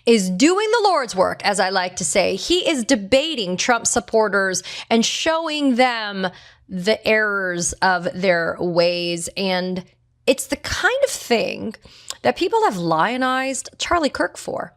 is doing the Lord's work, as I like to say. He is debating Trump supporters and showing them the errors of their ways. And it's the kind of thing that people have lionized Charlie Kirk for.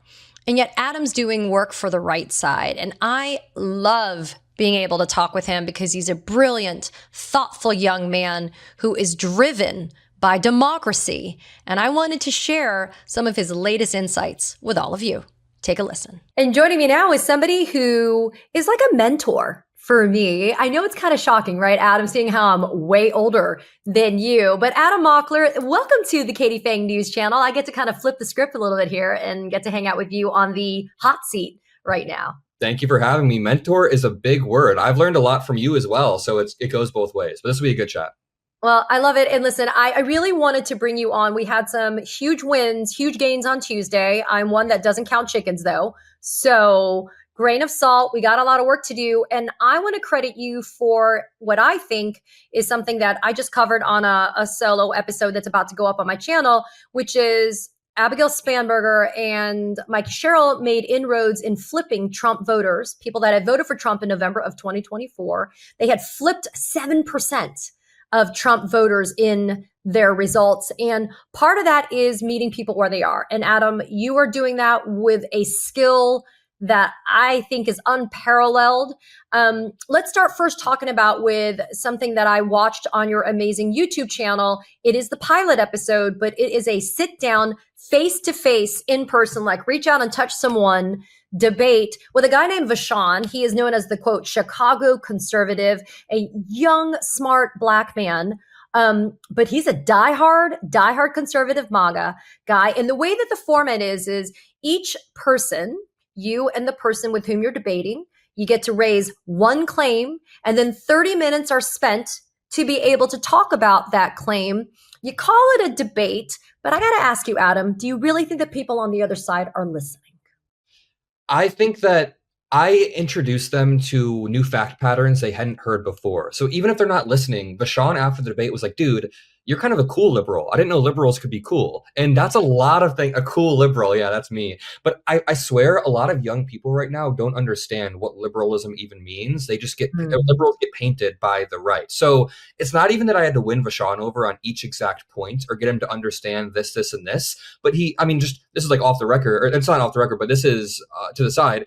And yet Adam's doing work for the right side. And I love being able to talk with him because he's a brilliant, thoughtful young man who is driven by democracy. And I wanted to share some of his latest insights with all of you. Take a listen. And joining me now is somebody who is like a mentor for me. I know it's kind of shocking, right, Adam, seeing how I'm way older than you. But Adam Mockler, welcome to the Katie Phang News Channel. I get to kind of flip the script a little bit here and get to hang out with you on the hot seat right now. Thank you for having me. Mentor is a big word. I've learned a lot from you as well. So it goes both ways. But this will be a good chat. Well, I love it. And listen, I really wanted to bring you on. We had some huge wins, huge gains on Tuesday. I'm one that doesn't count chickens, though. So grain of salt, we got a lot of work to do. And I want to credit you for what I think is something that I just covered on a solo episode that's about to go up on my channel, which is Abigail Spanberger and Mike Sherrill made inroads in flipping Trump voters, people that had voted for Trump in November of 2024. They had flipped 7% of Trump voters in their results. And part of that is meeting people where they are. And Adam, you are doing that with a skill that I think is unparalleled. Let's start first talking about with something that I watched on your amazing YouTube channel. It is the pilot episode, but it is a sit down, face-to-face, in person, like reach out and touch someone debate with a guy named Vashon. He is known as the, quote, Chicago conservative, a young, smart Black man. But he's a diehard conservative MAGA guy. And the way that the format is each person, you and the person with whom you're debating, you get to raise one claim, and then 30 minutes are spent to be able to talk about that claim. You call it a debate, but I got to ask you, Adam, do you really think that people on the other side are listening? I think that I introduced them to new fact patterns they hadn't heard before. So even if they're not listening, Vashon after the debate was like, dude, you're kind of a cool liberal. I didn't know liberals could be cool. And that's a lot of things. A cool liberal. Yeah, that's me. But I swear a lot of young people right now don't understand what liberalism even means. They just liberals get painted by the right. So it's not even that I had to win Vashon over on each exact point or get him to understand this, this, and this. But this is like off the record, or it's not off the record, but this is to the side.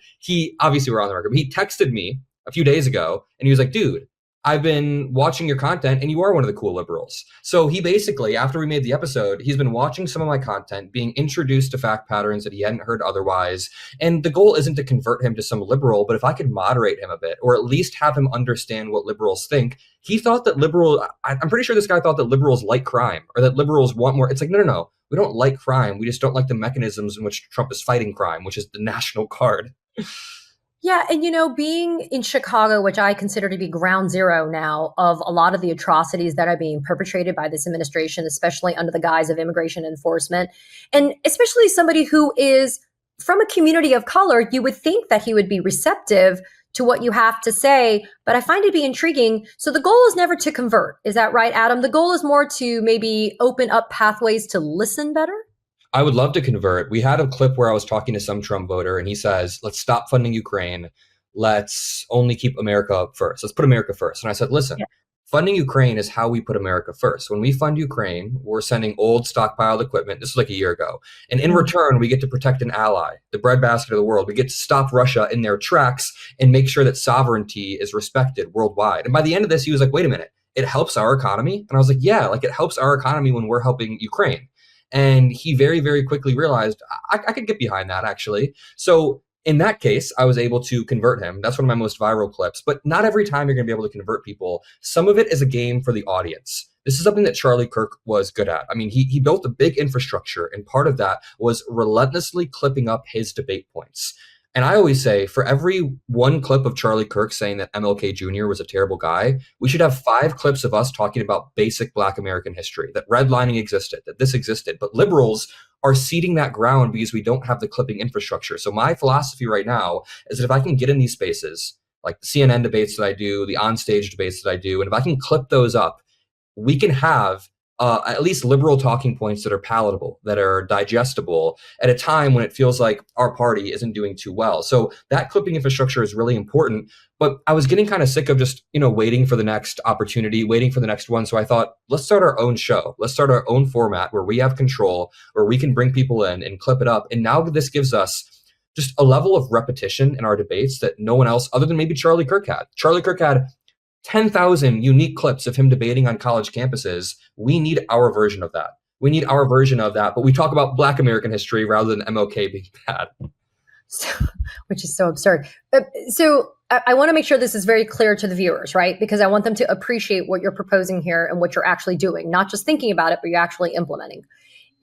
Obviously we're on the record, but he texted me a few days ago and he was like, dude, I've been watching your content and you are one of the cool liberals. So he basically, after we made the episode, he's been watching some of my content, being introduced to fact patterns that he hadn't heard otherwise. And the goal isn't to convert him to some liberal, but if I could moderate him a bit, or at least have him understand what liberals think. He thought that I'm pretty sure this guy thought that liberals like crime, or that liberals want more. It's like, no. We don't like crime. We just don't like the mechanisms in which Trump is fighting crime, which is the National Guard. Yeah. And, being in Chicago, which I consider to be ground zero now of a lot of the atrocities that are being perpetrated by this administration, especially under the guise of immigration enforcement, and especially somebody who is from a community of color, you would think that he would be receptive to what you have to say, but I find it to be intriguing. So the goal is never to convert. Is that right, Adam? The goal is more to maybe open up pathways to listen better? I would love to convert. We had a clip where I was talking to some Trump voter and he says, let's stop funding Ukraine. Let's only keep America first. Let's put America first. And I said, listen, funding Ukraine is how we put America first. When we fund Ukraine, we're sending old stockpiled equipment. This was like a year ago. And in return, we get to protect an ally, the breadbasket of the world. We get to stop Russia in their tracks and make sure that sovereignty is respected worldwide. And by the end of this, he was like, wait a minute, it helps our economy? And I was like, yeah, like it helps our economy when we're helping Ukraine. And he very, very quickly realized I could get behind that, actually. So in that case, I was able to convert him. That's one of my most viral clips. But not every time you're going to be able to convert people. Some of it is a game for the audience. This is something that Charlie Kirk was good at. I mean, he built a big infrastructure, and part of that was relentlessly clipping up his debate points. And I always say, for every one clip of Charlie Kirk saying that MLK Jr. was a terrible guy, we should have 5 clips of us talking about basic Black American history, that redlining existed, that this existed. But liberals are ceding that ground because we don't have the clipping infrastructure. So my philosophy right now is that if I can get in these spaces, like the CNN debates that I do, the onstage debates that I do, and if I can clip those up, we can have at least liberal talking points that are palatable, that are digestible at a time when it feels like our party isn't doing too well. So that clipping infrastructure is really important. But I was getting kind of sick of just, waiting for the next opportunity, waiting for the next one. So I thought, let's start our own show. Let's start our own format where we have control, where we can bring people in and clip it up. And now this gives us just a level of repetition in our debates that no one else, other than maybe Charlie Kirk had. Charlie Kirk had 10,000 unique clips of him debating on college campuses. We need our version of that. We need our version of that. But we talk about Black American history rather than MLK being bad. Which is so absurd. So I want to make sure this is very clear to the viewers, right? Because I want them to appreciate what you're proposing here and what you're actually doing, not just thinking about it, but you're actually implementing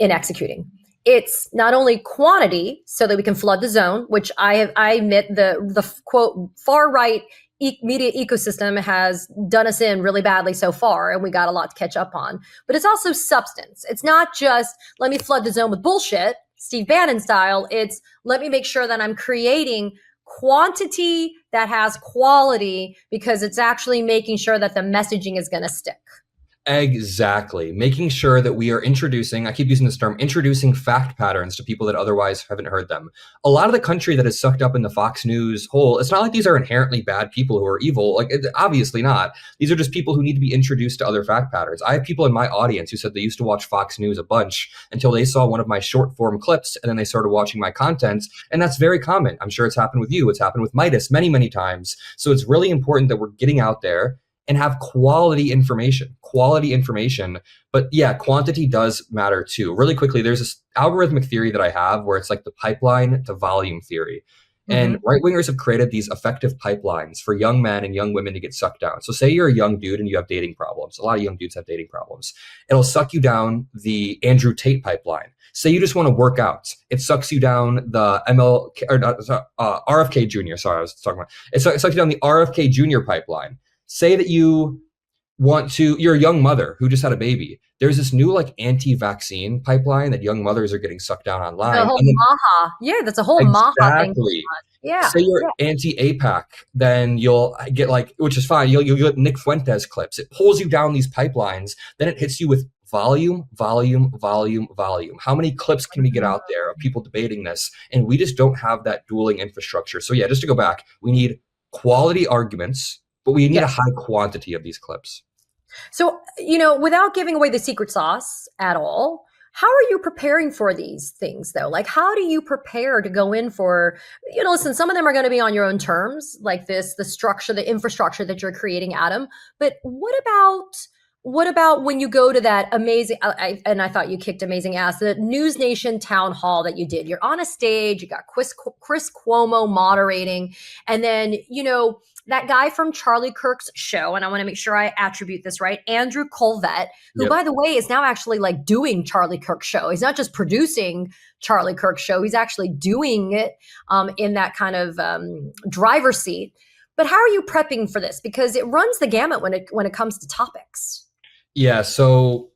and executing. It's not only quantity so that we can flood the zone, which I admit the quote far right media ecosystem has done us in really badly so far, and we got a lot to catch up on. But it's also substance. It's not just let me flood the zone with bullshit, Steve Bannon style. It's let me make sure that I'm creating quantity that has quality, because it's actually making sure that the messaging is going to stick. Exactly. Making sure that we are introducing, I keep using this term, introducing fact patterns to people that otherwise haven't heard them. A lot of the country that is sucked up in the Fox News hole, it's not like these are inherently bad people who are evil. Obviously not. These are just people who need to be introduced to other fact patterns. I have people in my audience who said they used to watch Fox News a bunch until they saw one of my short form clips, and then they started watching my content. And that's very common. I'm sure it's happened with you. It's happened with Midas many, many times. So it's really important that we're getting out there and have quality information. But yeah, quantity does matter too. Really quickly, there's this algorithmic theory that I have where it's like the pipeline to volume theory. And right-wingers have created these effective pipelines for young men and young women to get sucked down. So say you're a young dude and you have dating problems. A lot of young dudes have dating problems. It'll suck you down the Andrew Tate pipeline. Say you just want to work out. It sucks you down the RFK Jr. Sorry, I was talking about. It sucks you down the RFK Jr. pipeline. Say that you're a young mother who just had a baby. There's this new anti-vaccine pipeline that young mothers are getting sucked down online. The whole Maha. Yeah, that's a whole Maha thing. Exactly. Yeah. Say you're anti-APAC, then you'll get which is fine. You'll get Nick Fuentes clips. It pulls you down these pipelines. Then it hits you with volume. How many clips can we get out there of people debating this? And we just don't have that dueling infrastructure. So yeah, just to go back, we need quality arguments, but we need a high quantity of these clips. So, without giving away the secret sauce at all, how are you preparing for these things though? How do you prepare to go in for, listen, some of them are going to be on your own terms, like the structure, the infrastructure that you're creating, Adam. But what about when you go to that amazing, and I thought you kicked amazing ass, the News Nation town hall that you did? You're on a stage, you got Chris Cuomo moderating, and then, that guy from Charlie Kirk's show, and I want to make sure I attribute this right, Andrew Colvett, who, by the way, is now actually doing Charlie Kirk's show. He's not just producing Charlie Kirk's show, he's actually doing it in that kind of driver's seat. But how are you prepping for this? Because it runs the gamut when it comes to topics. Yeah, so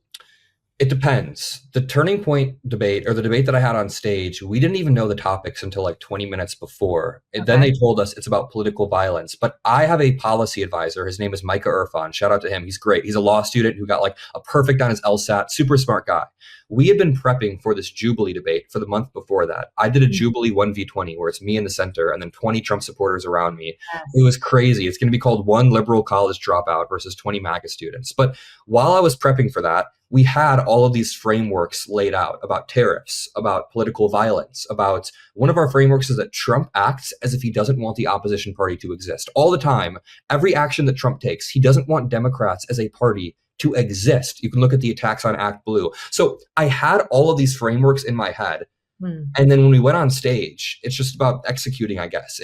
it depends. The Turning Point debate, or the debate that I had on stage, we didn't even know the topics until 20 minutes before. And then they told us it's about political violence. But I have a policy advisor. His name is Micah Irfan. Shout out to him. He's great. He's a law student who got a perfect on his LSAT. Super smart guy. We had been prepping for this Jubilee debate for the month before that. I did a Jubilee 1v20 where it's me in the center and then 20 Trump supporters around me. Yes. It was crazy. It's going to be called one liberal college dropout versus 20 MAGA students. But while I was prepping for that, we had all of these frameworks laid out about tariffs, about political violence, about one of our frameworks is that Trump acts as if he doesn't want the opposition party to exist. All the time, every action that Trump takes, he doesn't want Democrats as a party to exist. You can look at the attacks on Act Blue. So I had all of these frameworks in my head. And then when we went on stage, it's just about executing, I guess.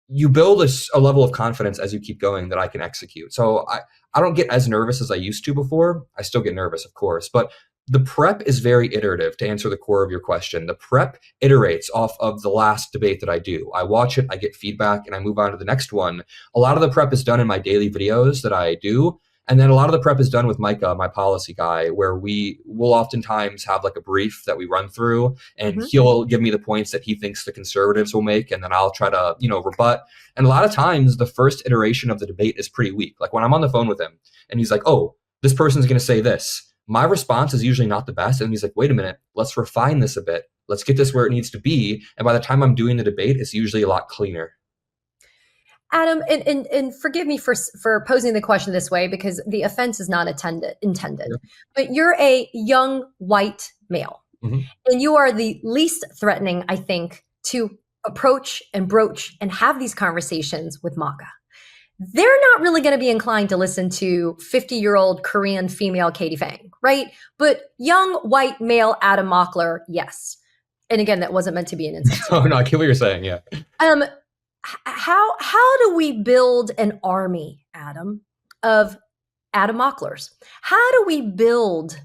You build a level of confidence as you keep going that I can execute. So I don't get as nervous as I used to before. I still get nervous, of course, but the prep is very iterative to answer the core of your question. The prep iterates off of the last debate that I do. I watch it, I get feedback, and I move on to the next one. A lot of the prep is done in my daily videos that I do. And then a lot of the prep is done with Micah, my policy guy, where we will oftentimes have a brief that we run through, and he'll give me the points that he thinks the conservatives will make, and then I'll try to, rebut. And a lot of times the first iteration of the debate is pretty weak. When I'm on the phone with him and he's like, oh, this person's going to say this, my response is usually not the best. And he's like, wait a minute, let's refine this a bit. Let's get this where it needs to be. And by the time I'm doing the debate, it's usually a lot cleaner. Adam, and forgive me for posing the question this way, because the offense is not intended, Yeah. but you're a young white male, Mm-hmm. and you are the least threatening, I think, to approach and broach and have these conversations with MAGA. They're not really going to be inclined to listen to 50-year-old Korean female Katie Phang, right? But young white male Adam Mockler, yes. And again, that wasn't meant to be an insult. Oh no, I get what you're saying. Yeah. How do we build an army, Adam, of Adam Mocklers? How do we build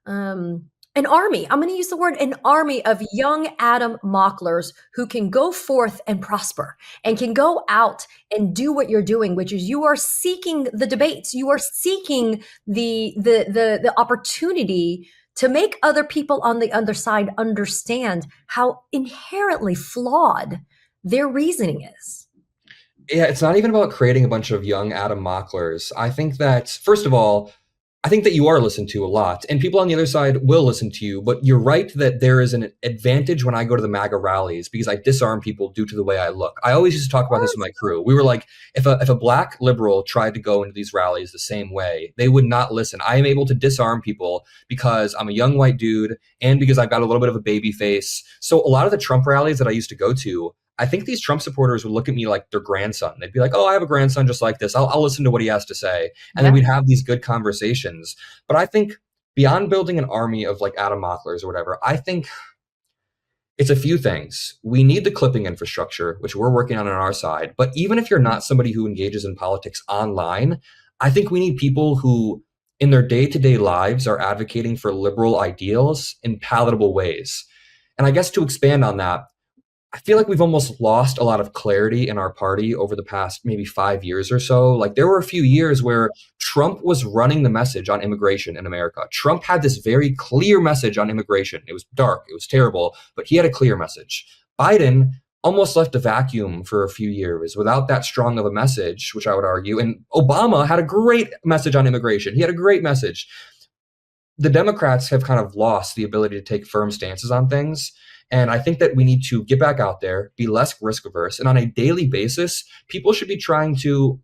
an army? I'm going to use the word an army of young Adam Mocklers who can go forth and prosper and can go out and do what you're doing, which is you are seeking the debates, you are seeking the opportunity to make other people on the other side understand how inherently flawed their reasoning is. Yeah, it's not even about creating a bunch of young Adam Mocklers. I think that, first of all, I think that you are listened to a lot, and people on the other side will listen to you, but you're right that there is an advantage when I go to the MAGA rallies because I disarm people due to the way I look. I always used to talk about this with my crew. We were like, if a black liberal tried to go into these rallies the same way, they would not listen. I am able to disarm people because I'm a young white dude and because I've got a little bit of a baby face. So a lot of the Trump rallies that I used to go to, I think these Trump supporters would look at me like their grandson. They'd be like, oh, I have a grandson just like this. I'll listen to what he has to say. And then we'd have these good conversations. But I think beyond building an army of like Adam Mocklers or whatever, I think it's a few things. We need the clipping infrastructure, which we're working on our side. But even if you're not somebody who engages in politics online, I think we need people who in their day-to-day lives are advocating for liberal ideals in palatable ways. And I guess to expand on that, I feel like we've almost lost a lot of clarity in our party over the past maybe 5 years or so. Like there were a few years where Trump was running the message on immigration in America. Trump had this very clear message on immigration. It was dark, it was terrible, but he had a clear message. Biden almost left a vacuum for a few years without that strong of a message, which I would argue. And Obama had a great message on immigration. He had a great message. The Democrats have kind of lost the ability to take firm stances on things. And I think that we need to get back out there, be less risk averse. And on a daily basis, people should be trying to,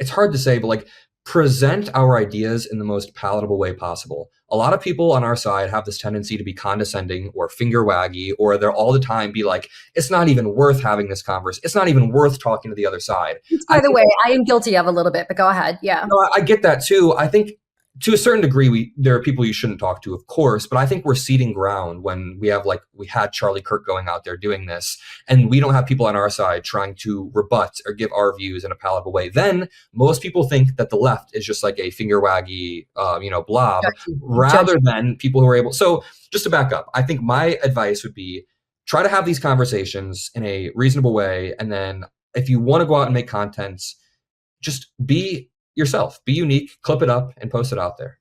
it's hard to say, but like present our ideas in the most palatable way possible. A lot of people on our side have this tendency to be condescending or finger waggy, or they're all the time be like, it's not even worth having this conversation. It's not even worth talking to the other side. By the way, I am guilty of a little bit, but go ahead. Yeah. No, I get that too. I think to a certain degree, there are people you shouldn't talk to, of course, but I think we're ceding ground when we had Charlie Kirk going out there doing this, and we don't have people on our side trying to rebut or give our views in a palatable way. Then most people think that the left is just like a finger waggy, blob, rather than people who are able. So just to back up, I think my advice would be try to have these conversations in a reasonable way. And then if you want to go out and make content, just be yourself, be unique, clip it up and post it out there.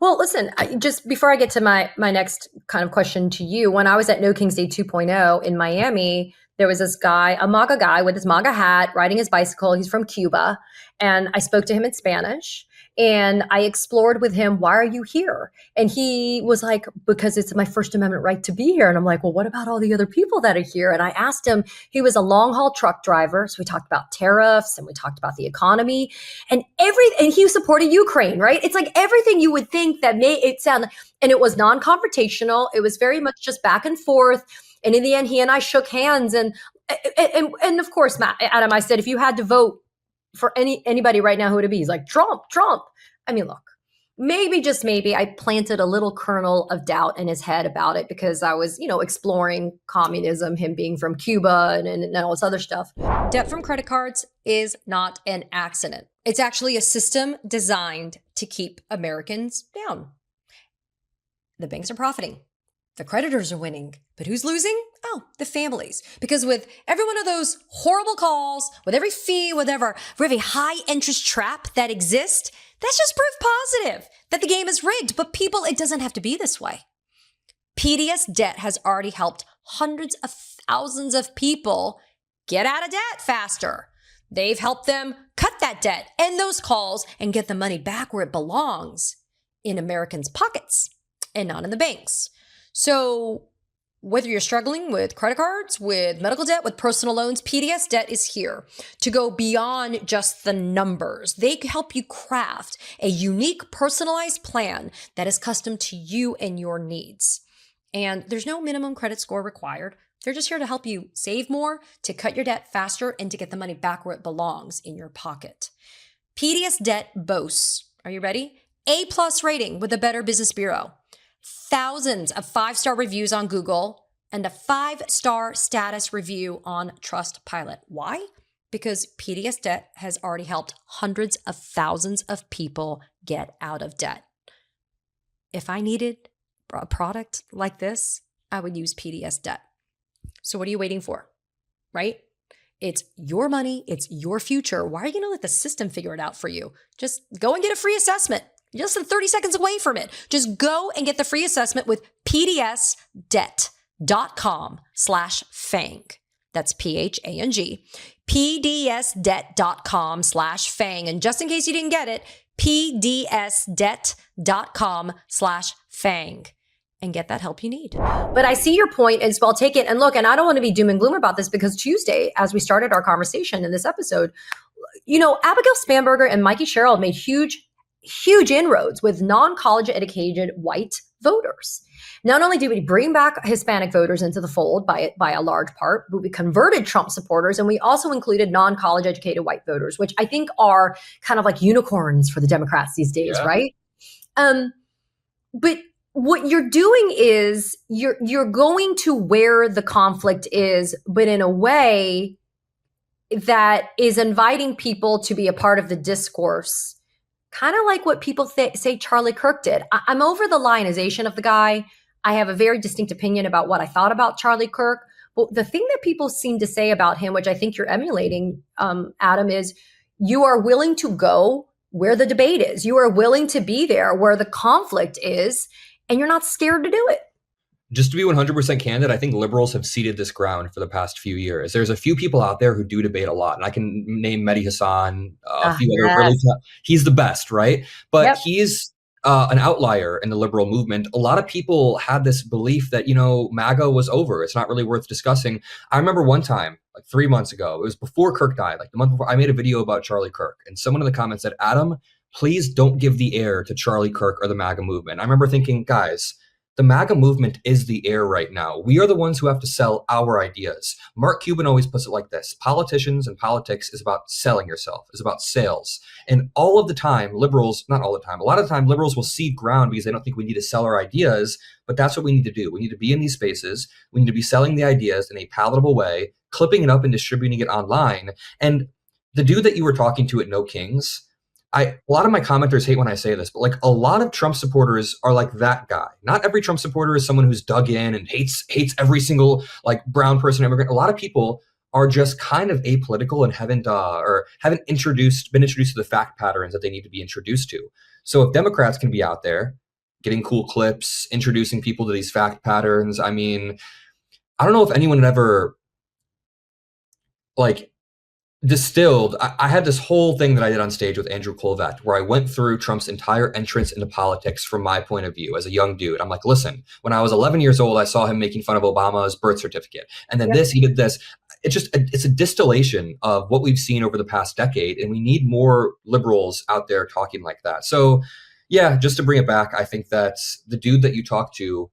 Well, listen, just before I get to my next kind of question to you, when I was at No King's Day 2.0 in Miami, there was this guy, a MAGA guy with his MAGA hat, riding his bicycle. He's from Cuba. And I spoke to him in Spanish. And I explored with him, why are you here? And he was like, because it's my First Amendment right to be here. And I'm like, well, what about all the other people that are here? And I asked him, he was a long haul truck driver. So we talked about tariffs and we talked about the economy and he supported Ukraine, right? It's like everything you would think that made it sound, and it was non-confrontational. It was very much just back and forth. And in the end, he and I shook hands. And of course, Adam, I said, if you had to vote for anybody right now, who would it be? He's like, Trump. I mean, look, maybe, just maybe I planted a little kernel of doubt in his head about it because I was, exploring communism, him being from Cuba and all this other stuff. Debt from credit cards is not an accident. It's actually a system designed to keep Americans down. The banks are profiting. The creditors are winning, but who's losing? Oh, the families. Because with every one of those horrible calls, with every fee, for every high interest trap that exists, that's just proof positive that the game is rigged. But people, it doesn't have to be this way. PDS debt has already helped hundreds of thousands of people get out of debt faster. They've helped them cut that debt and those calls and get the money back where it belongs. in Americans' pockets and not in the banks. So whether you're struggling with credit cards, with medical debt, with personal loans, PDS Debt is here to go beyond just the numbers. They help you craft a unique, personalized plan that is custom to you and your needs. And there's no minimum credit score required. They're just here to help you save more, to cut your debt faster, and to get the money back where it belongs, in your pocket. PDS Debt boasts, are you ready? A+ rating with the Better Business Bureau, thousands of 5-star reviews on Google, and a 5-star status review on Trustpilot. Why? Because PDS Debt has already helped hundreds of thousands of people get out of debt. If I needed a product like this, I would use PDS Debt. So what are you waiting for, right? It's your money. It's your future. Why are you going to let the system figure it out for you? Just go and get a free assessment. You're less than 30 seconds away from it. Just go and get the free assessment with pdsdebt.com/Phang. That's PHANG. pdsdebt.com/Phang. And just in case you didn't get it, pdsdebt.com/Phang. And get that help you need. But I see your point, and so I'll take it. And look, and I don't want to be doom and gloom about this, because Tuesday, as we started our conversation in this episode, Abigail Spanberger and Mikey Sherrill made huge inroads with non-college educated white voters. Not only did we bring back Hispanic voters into the fold by a large part, but we converted Trump supporters, and we also included non-college educated white voters, which I think are kind of like unicorns for the Democrats these days, right? But what you're doing is you're going to where the conflict is, but in a way that is inviting people to be a part of the discourse, kind of like what people say Charlie Kirk did. I'm over the lionization of the guy. I have a very distinct opinion about what I thought about Charlie Kirk. But the thing that people seem to say about him, which I think you're emulating, Adam, is you are willing to go where the debate is. You are willing to be there where the conflict is, and you're not scared to do it. Just to be 100% candid, I think liberals have ceded this ground for the past few years. There's a few people out there who do debate a lot, and I can name Mehdi Hassan, a few other really he's the best, right? But he's an outlier in the liberal movement. A lot of people had this belief that, MAGA was over. It's not really worth discussing. I remember one time, like 3 months ago, it was before Kirk died, like the month before, I made a video about Charlie Kirk, and someone in the comments said, Adam, please don't give the air to Charlie Kirk or the MAGA movement. I remember thinking, guys, the MAGA movement is the air right now. We are the ones who have to sell our ideas. Mark Cuban always puts it like this. Politicians and politics is about selling yourself, is about sales. And all of the time, liberals, not all the time, a lot of the time, liberals will cede ground because they don't think we need to sell our ideas, but that's what we need to do. We need to be in these spaces. We need to be selling the ideas in a palatable way, clipping it up and distributing it online. And the dude that you were talking to at No Kings, a lot of my commenters hate when I say this, but like a lot of Trump supporters are like that guy. Not every Trump supporter is someone who's dug in and hates every single like brown person, immigrant. A lot of people are just kind of apolitical and haven't been introduced to the fact patterns that they need to be introduced to. So if Democrats can be out there getting cool clips, introducing people to these fact patterns, I mean, I don't know if anyone had ever like distilled. I had this whole thing that I did on stage with Andrew Colvett where I went through Trump's entire entrance into politics from my point of view as a young dude. I'm like, listen, when I was 11 years old, I saw him making fun of Obama's birth certificate. And then he did this. It's a distillation of what we've seen over the past decade. And we need more liberals out there talking like that. So yeah, just to bring it back, I think that the dude that you talked to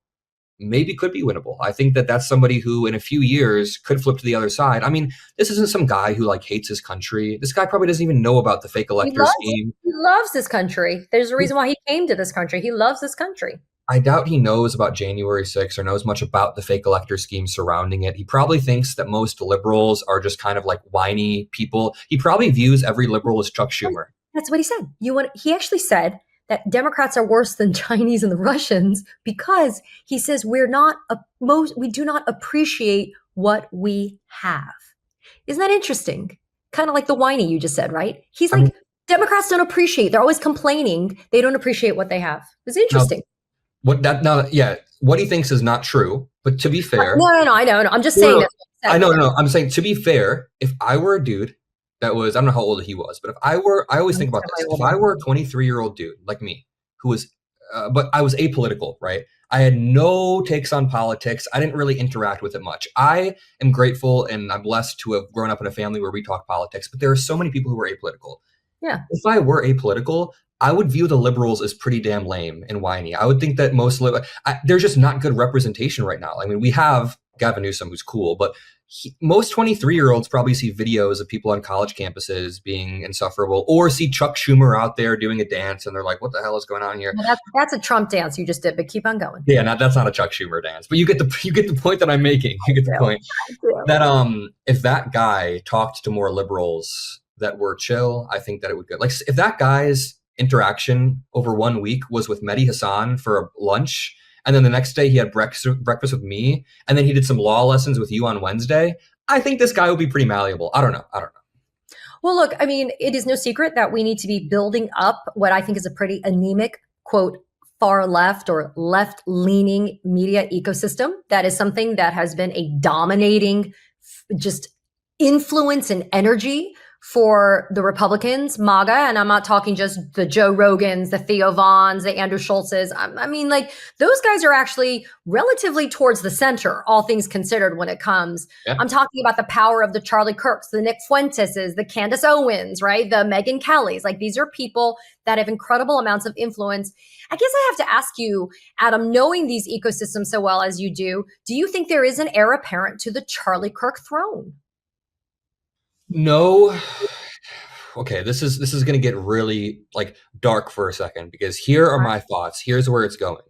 maybe could be winnable. I think that that's somebody who in a few years could flip to the other side. I mean, this isn't some guy who like hates his country. This guy probably doesn't even know about the fake elector scheme. He loves this country. There's a reason why he came to this country. He loves this country. I doubt he knows about January 6th or knows much about the fake elector scheme surrounding it. He probably thinks that most liberals are just kind of like whiny people. He probably views every liberal as Chuck Schumer. That's what he said. He actually said that Democrats are worse than Chinese and the Russians because he says we do not appreciate what we have. Isn't that interesting? Kind of like the whiny you just said, right? He's like, Democrats don't appreciate. They're always complaining. They don't appreciate what they have. It's interesting. What he thinks is not true. But to be fair, no, I know. I'm just saying. I know. I'm saying to be fair, if I were a dude that was, I don't know how old he was, but I always think about this. If I were a 23-year-old dude like me, who was but I was apolitical, right? I had no takes on politics. I didn't really interact with it much. I am grateful and I'm blessed to have grown up in a family where we talk politics, but there are so many people who are apolitical. Yeah. If I were apolitical, I would view the liberals as pretty damn lame and whiny. I would think that there's just not good representation right now. I mean, we have Gavin Newsom, who's cool, but most 23-year-olds probably see videos of people on college campuses being insufferable, or see Chuck Schumer out there doing a dance, and they're like, "What the hell is going on here?" Well, that's a Trump dance you just did, but keep on going. Yeah, that's not a Chuck Schumer dance, but you get the point that I'm making. You get the point that if that guy talked to more liberals that were chill, I think that it would go. Like if that guy's interaction over 1 week was with Mehdi Hassan for lunch, and then the next day he had breakfast with me, and then he did some law lessons with you on Wednesday, I think this guy would be pretty malleable. I don't know. Well, look, I mean, it is no secret that we need to be building up what I think is a pretty anemic, quote, far left or left leaning media ecosystem. That is something that has been a dominating just influence and energy for the Republicans, MAGA, and I'm not talking just the Joe Rogans, the Theo Vaughns, the Andrew Schultzes. I mean, like, those guys are actually relatively towards the center, all things considered, when it comes. Yeah. I'm talking about the power of the Charlie Kirks, the Nick Fuenteses, the Candace Owens, right? The Megyn Kellys. Like, these are people that have incredible amounts of influence. I guess I have to ask you, Adam, knowing these ecosystems so well as you do you think there is an heir apparent to the Charlie Kirk throne? No. Okay, this is going to get really like dark for a second, because here are my thoughts. Here's where it's going.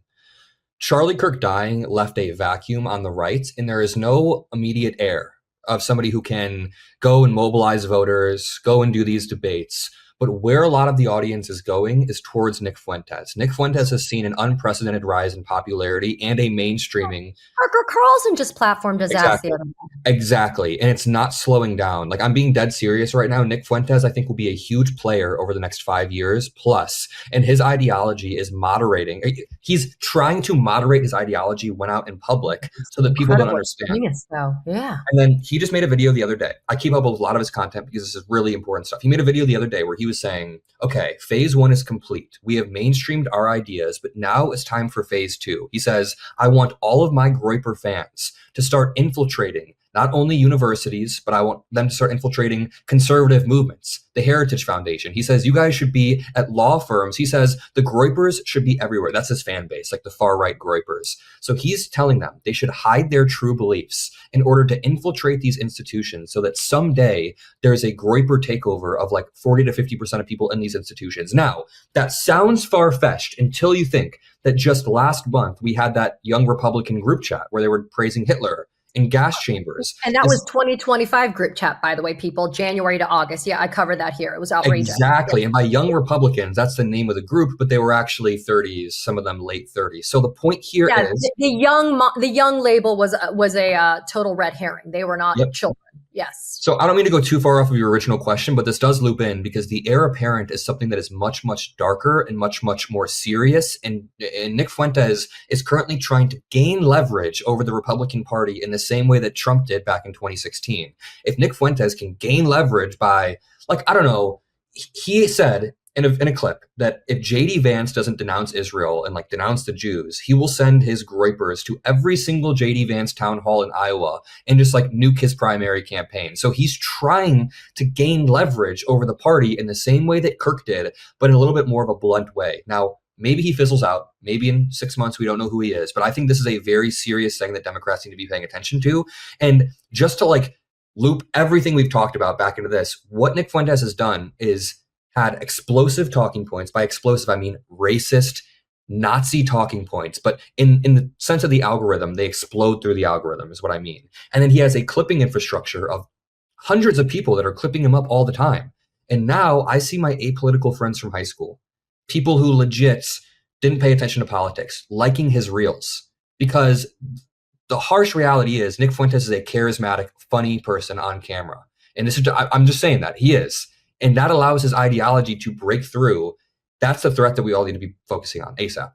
Charlie Kirk dying left a vacuum on the right, and there is no immediate heir of somebody who can go and mobilize voters, go and do these debates. But where a lot of the audience is going is towards Nick Fuentes. Nick Fuentes has seen an unprecedented rise in popularity and a mainstreaming. Parker Carlson just platformed his ass the other day. Exactly. And it's not slowing down. Like, I'm being dead serious right now. Nick Fuentes, I think, will be a huge player over the next 5 years plus. And his ideology is moderating. He's trying to moderate his ideology when out in public so that people don't understand. Genius, though. Yeah. And then he just made a video the other day. I keep up with a lot of his content because this is really important stuff. He made a video the other day where he was saying, okay, phase 1 is complete. We have mainstreamed our ideas, but now it's time for phase 2. He says, I want all of my Groyper fans to start infiltrating not only universities, but I want them to start infiltrating conservative movements, the Heritage Foundation. He says, you guys should be at law firms. He says the Groypers should be everywhere. That's his fan base, like the far right Groypers. So he's telling them they should hide their true beliefs in order to infiltrate these institutions so that someday there's a Groyper takeover of like 40 to 50% of people in these institutions. Now, that sounds far-fetched until you think that just last month we had that young Republican group chat where they were praising Hitler in gas chambers. And that was 2025 group chat, by the way, people, January to August. Yeah, I covered that here. It was outrageous. Exactly. And by young Republicans, that's the name of the group, but they were actually 30s, some of them late 30s. So the point here is the young label was a total red herring. They were not children. Yes. So I don't mean to go too far off of your original question, but this does loop in because the heir apparent is something that is much, much darker and much, much more serious. And Nick Fuentes is currently trying to gain leverage over the Republican Party in the same way that Trump did back in 2016. If Nick Fuentes can gain leverage by, like, I don't know, he said in a clip that if JD Vance doesn't denounce Israel and like denounce the Jews, he will send his Groypers to every single JD Vance town hall in Iowa and just like nuke his primary campaign. So he's trying to gain leverage over the party in the same way that Kirk did, but in a little bit more of a blunt way. Now, maybe he fizzles out. Maybe in 6 months, we don't know who he is. But I think this is a very serious thing that Democrats need to be paying attention to. And just to like loop everything we've talked about back into this, what Nick Fuentes has done is had explosive talking points. By explosive, I mean racist, Nazi talking points. But in the sense of the algorithm, they explode through the algorithm is what I mean. And then he has a clipping infrastructure of hundreds of people that are clipping him up all the time. And now I see my apolitical friends from high school, people who legit didn't pay attention to politics, liking his reels. Because the harsh reality is Nick Fuentes is a charismatic, funny person on camera. And this is, I'm just saying that he is. And that allows his ideology to break through. That's the threat that we all need to be focusing on ASAP.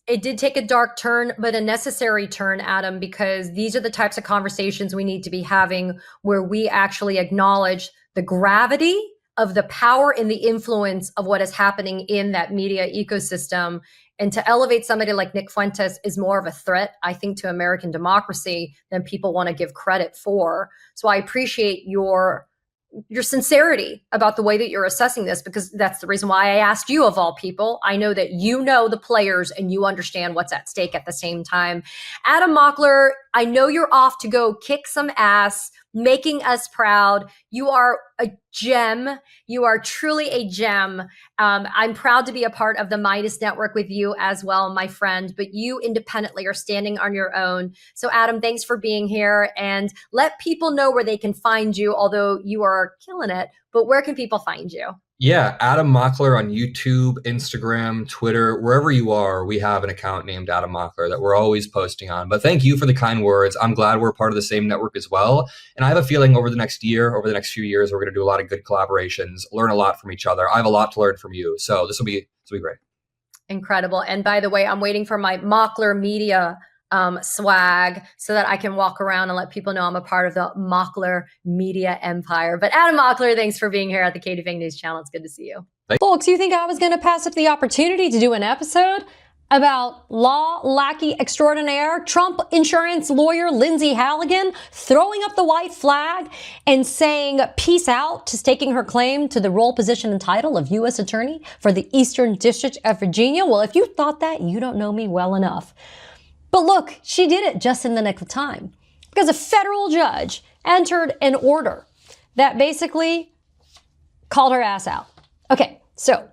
It did take a dark turn, but a necessary turn, Adam, because these are the types of conversations we need to be having where we actually acknowledge the gravity of the power and the influence of what is happening in that media ecosystem. And to elevate somebody like Nick Fuentes is more of a threat, I think, to American democracy than people want to give credit for. So I appreciate your sincerity about the way that you're assessing this, because that's the reason why I asked you, of all people. I know that you know the players and you understand what's at stake at the same time. Adam Mockler, I know you're off to go kick some ass, making us proud. You are a gem. You are truly a gem. I'm proud to be a part of the Midas Network with you as well, my friend, but you independently are standing on your own. So Adam, thanks for being here, and let people know where they can find you, although you are killing it, but where can people find you? Yeah, Adam Mockler on YouTube, Instagram, Twitter, wherever you are, we have an account named Adam Mockler that we're always posting on. But thank you for the kind words. I'm glad we're part of the same network as well. And I have a feeling over the next few years, we're going to do a lot of good collaborations, learn a lot from each other. I have a lot to learn from you. So this will be great. Incredible. And by the way, I'm waiting for my Mockler Media swag so that I can walk around and let people know I'm a part of the Mockler media empire. But Adam Mockler, thanks for being here at the Katie Phang News Channel. It's good to see you. Folks, you think I was going to pass up the opportunity to do an episode about law lackey extraordinaire, Trump insurance lawyer Lindsay Halligan throwing up the white flag and saying peace out to staking her claim to the role, position, and title of U.S. Attorney for the Eastern District of Virginia? Well, if you thought that, you don't know me well enough. But look, she did it just in the nick of time, because a federal judge entered an order that basically called her ass out. Okay, so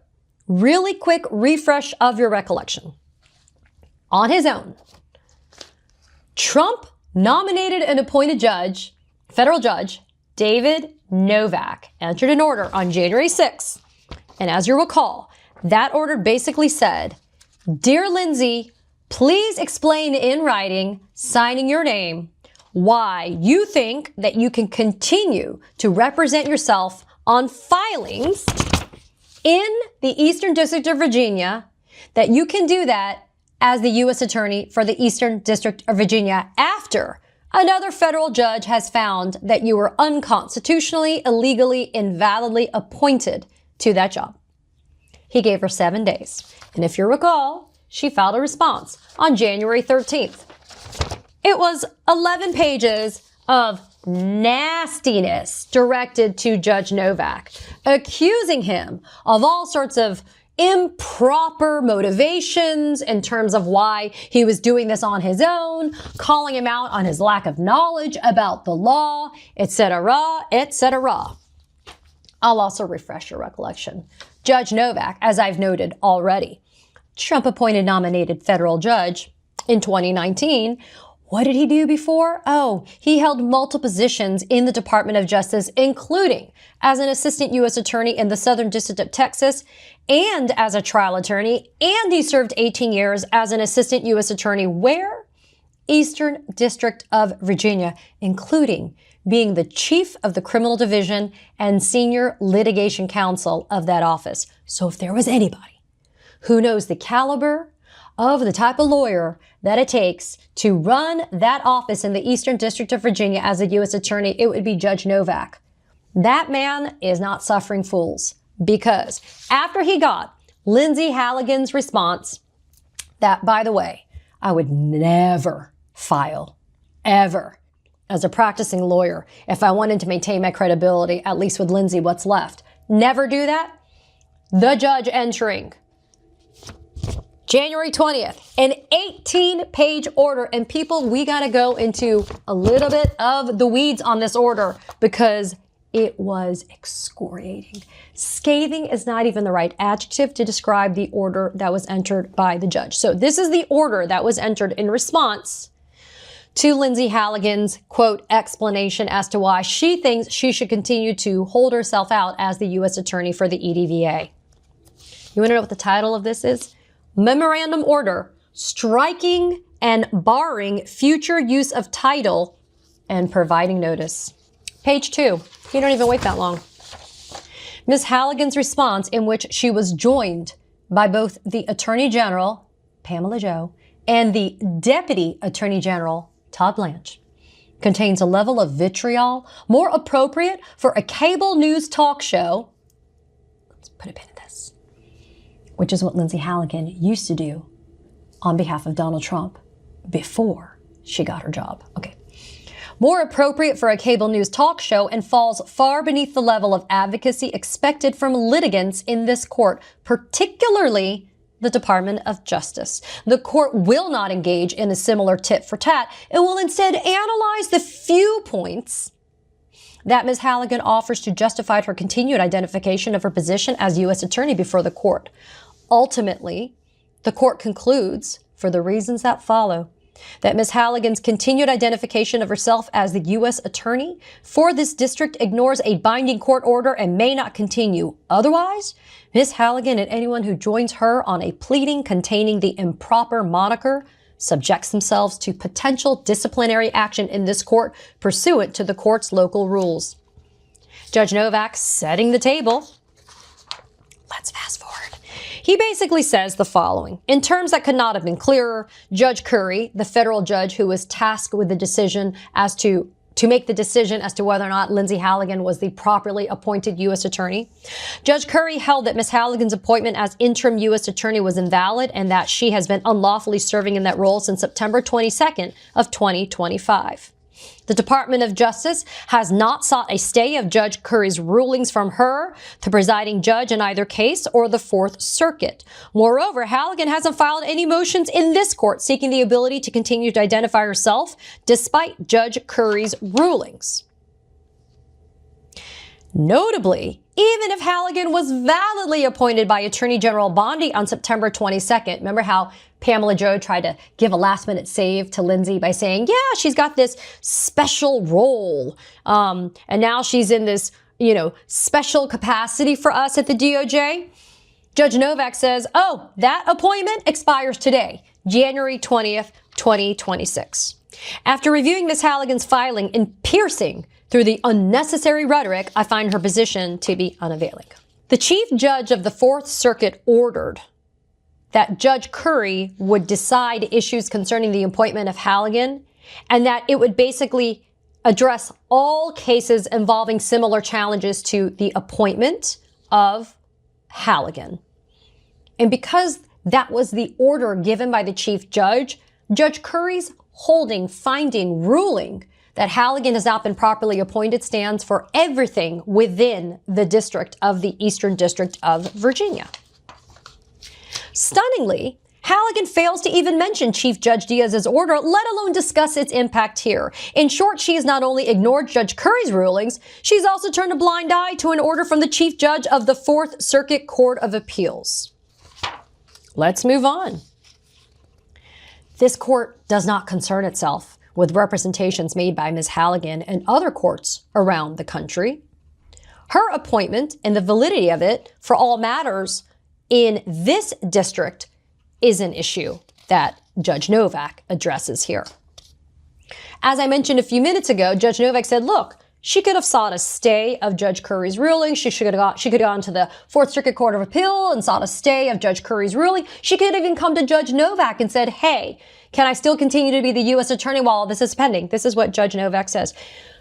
really quick refresh of your recollection. On his own, Trump nominated and appointed judge, federal judge, David Novak, entered an order on January 6th. And as you recall, that order basically said, "Dear Lindsay, please explain in writing, signing your name, why you think that you can continue to represent yourself on filings in the Eastern District of Virginia, that you can do that as the U.S. Attorney for the Eastern District of Virginia after another federal judge has found that you were unconstitutionally, illegally, invalidly appointed to that job." He gave her 7 days. And if you recall, she filed a response on January 13th. It was 11 pages of nastiness directed to Judge Novak, accusing him of all sorts of improper motivations in terms of why he was doing this on his own, calling him out on his lack of knowledge about the law, etc., etc. I'll also refresh your recollection. Judge Novak, as I've noted already, Trump-appointed nominated federal judge in 2019. What did he do before? Oh, he held multiple positions in the Department of Justice, including as an assistant U.S. attorney in the Southern District of Texas and as a trial attorney. And he served 18 years as an assistant U.S. attorney where? Eastern District of Virginia, including being the chief of the criminal division and senior litigation counsel of that office. So if there was anybody who knows the caliber of the type of lawyer that it takes to run that office in the Eastern District of Virginia as a U.S. attorney, it would be Judge Novak. That man is not suffering fools, because after he got Lindsay Halligan's response, that, by the way, I would never file, ever, as a practicing lawyer, if I wanted to maintain my credibility, at least with Lindsay, what's left. Never do that. The judge entering January 20th, an 18-page order. And people, we got to go into a little bit of the weeds on this order because it was excoriating. Scathing is not even the right adjective to describe the order that was entered by the judge. So this is the order that was entered in response to Lindsay Halligan's, quote, explanation as to why she thinks she should continue to hold herself out as the U.S. attorney for the EDVA. You want to know what the title of this is? Memorandum Order Striking and Barring Future Use of Title and Providing Notice. Page 2. You don't even wait that long. Ms. Halligan's response, in which she was joined by both the Attorney General, Pamela Jo, and the Deputy Attorney General, Todd Blanche, contains a level of vitriol more appropriate for a cable news talk show put a pin in this, which is what Lindsay Halligan used to do on behalf of Donald Trump before she got her job. Okay. More appropriate for a cable news talk show and falls far beneath the level of advocacy expected from litigants in this court, particularly the Department of Justice. The court will not engage in a similar tit for tat. It will instead analyze the few points that Ms. Halligan offers to justify her continued identification of her position as U.S. Attorney before the court. Ultimately, the court concludes, for the reasons that follow, that Ms. Halligan's continued identification of herself as the U.S. Attorney for this district ignores a binding court order and may not continue. Otherwise, Ms. Halligan and anyone who joins her on a pleading containing the improper moniker subjects themselves to potential disciplinary action in this court pursuant to the court's local rules. Judge Novak setting the table. Let's fast forward. He basically says the following. In terms that could not have been clearer, Judge Curry, the federal judge who was tasked with the decision as to make the decision as to whether or not Lindsay Halligan was the properly appointed U.S. Attorney. Judge Curry held that Ms. Halligan's appointment as interim U.S. Attorney was invalid and that she has been unlawfully serving in that role since September 22nd of 2025. The Department of Justice has not sought a stay of Judge Curry's rulings from her, the presiding judge in either case, or the Fourth Circuit. Moreover, Halligan hasn't filed any motions in this court seeking the ability to continue to identify herself despite Judge Curry's rulings. Notably, even if Halligan was validly appointed by Attorney General Bondi on September 22nd, remember how Pamela Joe tried to give a last-minute save to Lindsay by saying, yeah, she's got this special role, and now she's in this, special capacity for us at the DOJ. Judge Novak says, oh, that appointment expires today, January 20th, 2026. After reviewing Ms. Halligan's filing and piercing through the unnecessary rhetoric, I find her position to be unavailing. The chief judge of the Fourth Circuit ordered that Judge Curry would decide issues concerning the appointment of Halligan and that it would basically address all cases involving similar challenges to the appointment of Halligan. And because that was the order given by the chief judge, Judge Curry's ruling that Halligan has not been properly appointed stands for everything within the district of the Eastern District of Virginia. Stunningly, Halligan fails to even mention Chief Judge Diaz's order, let alone discuss its impact here. In short, she has not only ignored Judge Curry's rulings, she's also turned a blind eye to an order from the Chief Judge of the Fourth Circuit Court of Appeals. Let's move on. This court does not concern itself with representations made by Ms. Halligan and other courts around the country. Her appointment and the validity of it for all matters in this district is an issue that Judge Novak addresses here. As I mentioned a few minutes ago, Judge Novak said, look, she could have sought a stay of Judge Curry's ruling. She could have gone to the Fourth Circuit Court of Appeal and sought a stay of Judge Curry's ruling. She could have even come to Judge Novak and said, hey, can I still continue to be the U.S. Attorney while all this is pending? This is what Judge Novak says.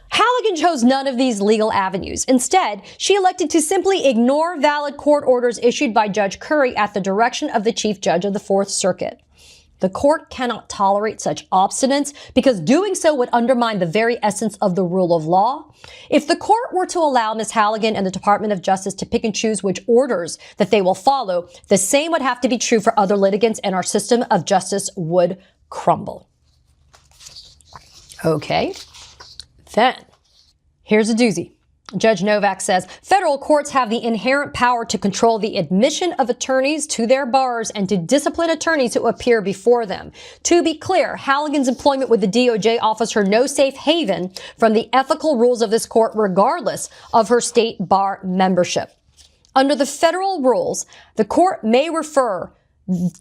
Halligan chose none of these legal avenues. Instead, she elected to simply ignore valid court orders issued by Judge Curry at the direction of the Chief Judge of the Fourth Circuit. The court cannot tolerate such obstinance because doing so would undermine the very essence of the rule of law. If the court were to allow Ms. Halligan and the Department of Justice to pick and choose which orders that they will follow, the same would have to be true for other litigants and our system of justice would crumble. Okay. Then, here's a doozy. Judge Novak says, federal courts have the inherent power to control the admission of attorneys to their bars and to discipline attorneys who appear before them. To be clear, Halligan's employment with the DOJ offers her no safe haven from the ethical rules of this court, regardless of her state bar membership. Under the federal rules, the court may refer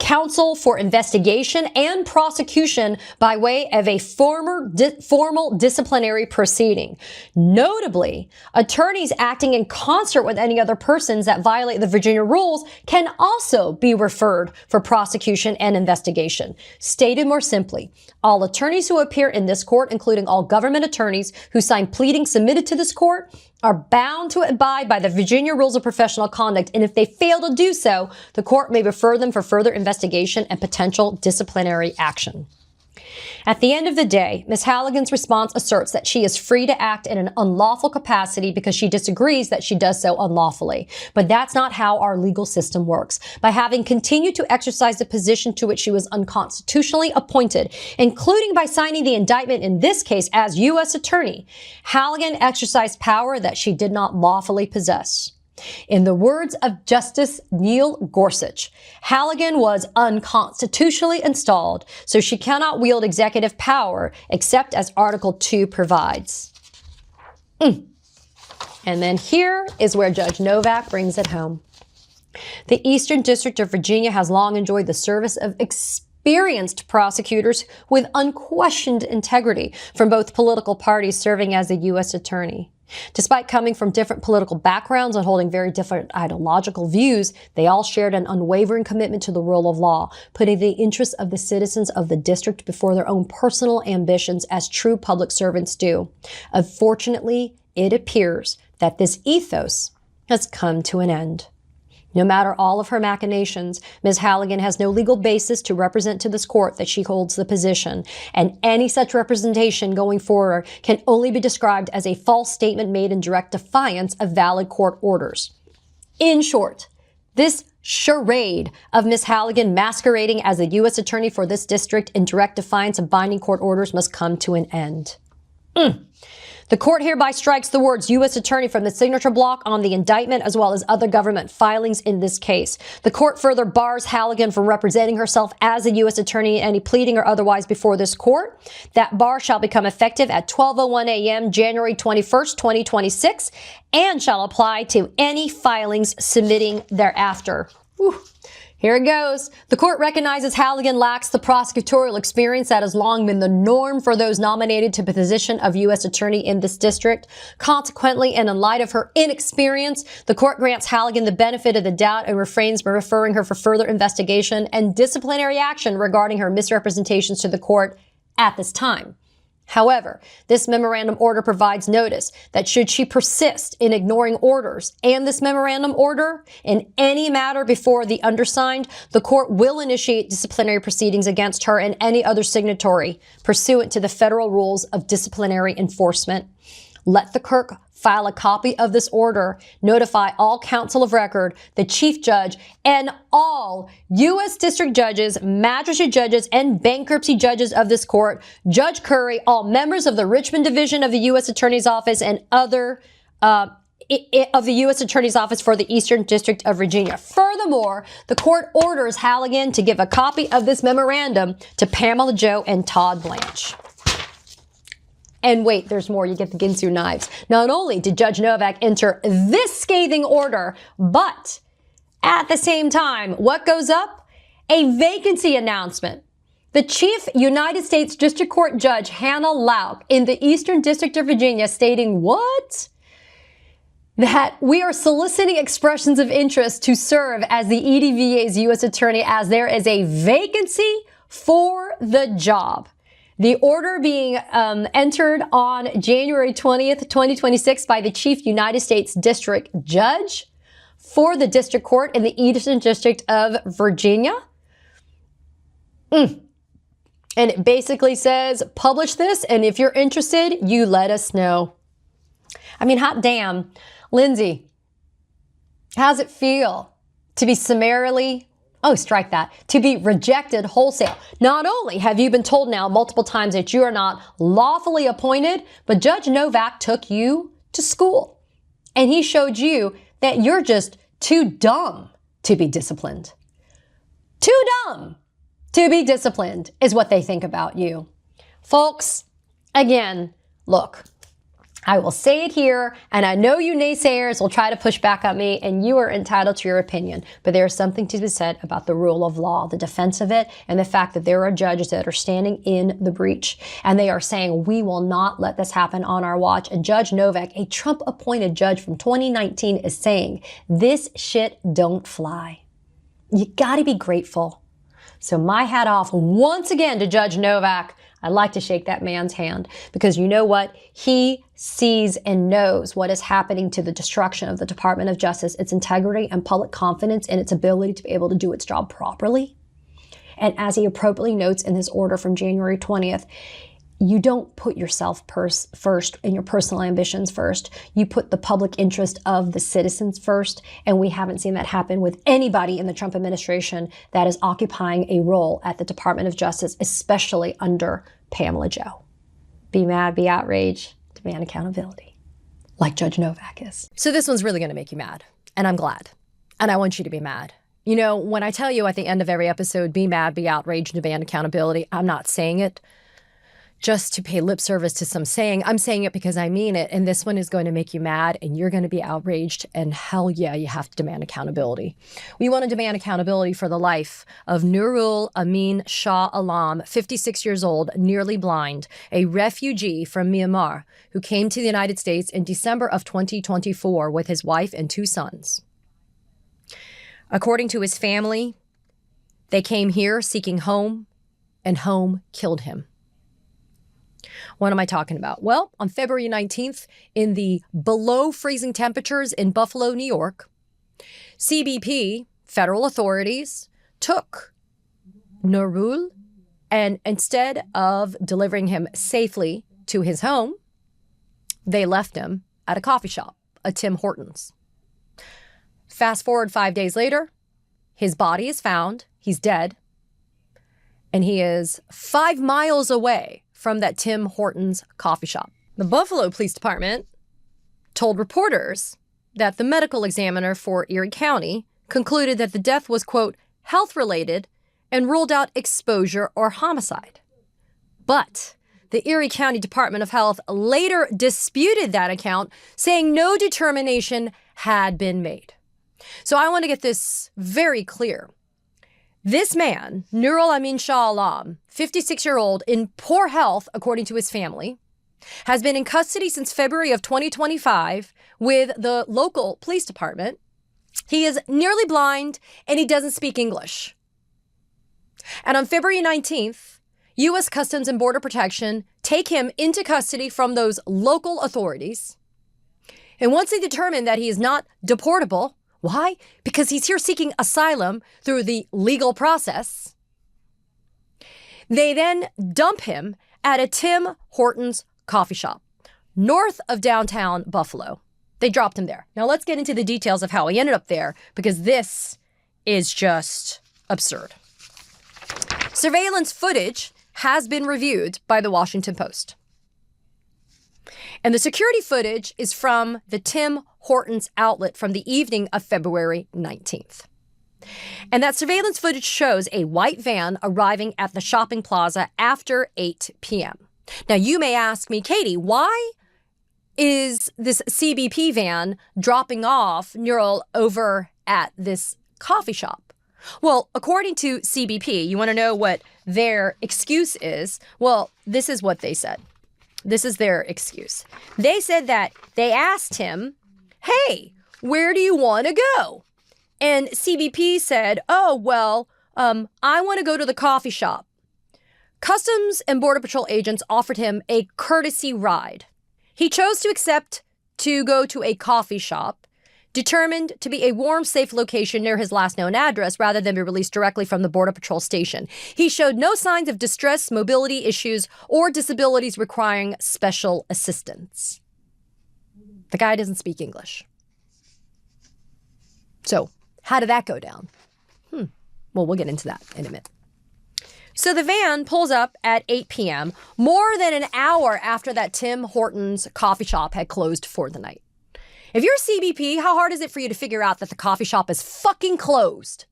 counsel for investigation and prosecution by way of a formal disciplinary proceeding. Notably, attorneys acting in concert with any other persons that violate the Virginia rules can also be referred for prosecution and investigation. Stated more simply, all attorneys who appear in this court, including all government attorneys who sign pleadings submitted to this court, are bound to abide by the Virginia Rules of Professional Conduct, and if they fail to do so, the court may refer them for further investigation and potential disciplinary action. At the end of the day, Ms. Halligan's response asserts that she is free to act in an unlawful capacity because she disagrees that she does so unlawfully. But that's not how our legal system works. By having continued to exercise the position to which she was unconstitutionally appointed, including by signing the indictment in this case as U.S. Attorney, Halligan exercised power that she did not lawfully possess. In the words of Justice Neil Gorsuch, Halligan was unconstitutionally installed, so she cannot wield executive power except as Article 2 provides. And then here is where Judge Novak brings it home. The Eastern District of Virginia has long enjoyed the service of experienced prosecutors with unquestioned integrity from both political parties serving as a U.S. attorney. Despite coming from different political backgrounds and holding very different ideological views, they all shared an unwavering commitment to the rule of law, putting the interests of the citizens of the district before their own personal ambitions as true public servants do. Unfortunately, it appears that this ethos has come to an end. No matter all of her machinations, Ms. Halligan has no legal basis to represent to this court that she holds the position, and any such representation going forward can only be described as a false statement made in direct defiance of valid court orders. In short, this charade of Ms. Halligan masquerading as a U.S. attorney for this district in direct defiance of binding court orders must come to an end. The court hereby strikes the words U.S. Attorney from the signature block on the indictment as well as other government filings in this case. The court further bars Halligan from representing herself as a U.S. Attorney in any pleading or otherwise before this court. That bar shall become effective at 12:01 a.m. January 21st, 2026, and shall apply to any filings submitting thereafter. Whew. Here it goes. The court recognizes Halligan lacks the prosecutorial experience that has long been the norm for those nominated to the position of U.S. Attorney in this district. Consequently, and in light of her inexperience, the court grants Halligan the benefit of the doubt and refrains from referring her for further investigation and disciplinary action regarding her misrepresentations to the court at this time. However, this memorandum order provides notice that should she persist in ignoring orders and this memorandum order in any matter before the undersigned, the court will initiate disciplinary proceedings against her and any other signatory pursuant to the federal rules of disciplinary enforcement. Let the clerk file a copy of this order, notify all counsel of record, the chief judge, and all U.S. district judges, magistrate judges, and bankruptcy judges of this court, Judge Curry, all members of the Richmond Division of the U.S. Attorney's Office, and other of the U.S. Attorney's Office for the Eastern District of Virginia. Furthermore, the court orders Halligan to give a copy of this memorandum to Pamela Joe and Todd Blanche. And wait, there's more. You get the Ginsu knives. Not only did Judge Novak enter this scathing order, but at the same time, what goes up? A vacancy announcement. The Chief United States District Court Judge Hannah Lauk in the Eastern District of Virginia stating what? That we are soliciting expressions of interest to serve as the EDVA's U.S. Attorney as there is a vacancy for the job. The order being entered on January 20th, 2026 by the Chief United States District Judge for the District Court in the Eastern District of Virginia. And it basically says, publish this, and if you're interested, you let us know. I mean, hot damn. Lindsay, how's it feel to be summarily strike that. To be rejected wholesale. Not only have you been told now multiple times that you are not lawfully appointed, but Judge Novak took you to school. And he showed you that you're just too dumb to be disciplined. Too dumb to be disciplined is what they think about you. Folks, again, look, I will say it here, and I know you naysayers will try to push back on me, and you are entitled to your opinion. But there is something to be said about the rule of law, the defense of it, and the fact that there are judges that are standing in the breach. And they are saying, we will not let this happen on our watch. And Judge Novak, a Trump-appointed judge from 2019, is saying, this shit don't fly. You gotta be grateful. So my hat off once again to Judge Novak. I'd like to shake that man's hand because you know what? He sees and knows what is happening to the destruction of the Department of Justice, its integrity and public confidence in its ability to be able to do its job properly. And as he appropriately notes in his order from January 20th, you don't put yourself first and your personal ambitions first. You put the public interest of the citizens first. And we haven't seen that happen with anybody in the Trump administration that is occupying a role at the Department of Justice, especially under Pamela Joe. Be mad, be outraged, demand accountability, like Judge Novak is. So this one's really going to make you mad. And I'm glad. And I want you to be mad. You know, when I tell you at the end of every episode, be mad, be outraged, demand accountability, I'm not saying it just to pay lip service to some saying. I'm saying it because I mean it. And this one is going to make you mad and you're going to be outraged. And hell yeah, you have to demand accountability. We want to demand accountability for the life of Nurul Amin Shah Alam, 56 years old, nearly blind, a refugee from Myanmar who came to the United States in December of 2024 with his wife and 2 sons. According to his family, they came here seeking home, and home killed him. What am I talking about? Well, on February 19th, in the below freezing temperatures in Buffalo, New York, CBP, federal authorities, took Nurul, and instead of delivering him safely to his home, they left him at a coffee shop, a Tim Hortons. Fast forward 5 days later, his body is found, he's dead, and he is 5 miles away from that Tim Hortons coffee shop. The Buffalo Police Department told reporters that the medical examiner for Erie County concluded that the death was, quote, health-related and ruled out exposure or homicide. But the Erie County Department of Health later disputed that account, saying no determination had been made. So I want to get this very clear. This man, Nurul Amin Shah Alam, 56-year-old, in poor health, according to his family, has been in custody since February of 2025 with the local police department. He is nearly blind and he doesn't speak English. And on February 19th, U.S. Customs and Border Protection take him into custody from those local authorities. And once they determine that he is not deportable, why? Because he's here seeking asylum through the legal process. They then dump him at a Tim Hortons coffee shop north of downtown Buffalo. They dropped him there. Now let's get into the details of how he ended up there, because this is just absurd. Surveillance footage has been reviewed by the Washington Post. And the security footage is from the Tim Hortons outlet from the evening of February 19th. And that surveillance footage shows a white van arriving at the shopping plaza after 8 p.m. Now, you may ask me, Katie, why is this CBP van dropping off Nurul over at this coffee shop? Well, according to CBP, you want to know what their excuse is? Well, this is what they said. This is their excuse. They said that they asked him, hey, where do you want to go? And CBP said, oh, well, I want to go to the coffee shop. Customs and Border Patrol agents offered him a courtesy ride. He chose to accept to go to a coffee shop, determined to be a warm, safe location near his last known address rather than be released directly from the Border Patrol station. He showed no signs of distress, mobility issues, or disabilities requiring special assistance. The guy doesn't speak English. So, how did that go down? Well, we'll get into that in a minute. So the van pulls up at 8 p.m., more than an hour after that Tim Hortons coffee shop had closed for the night. If you're CBP, how hard is it for you to figure out that the coffee shop is fucking closed?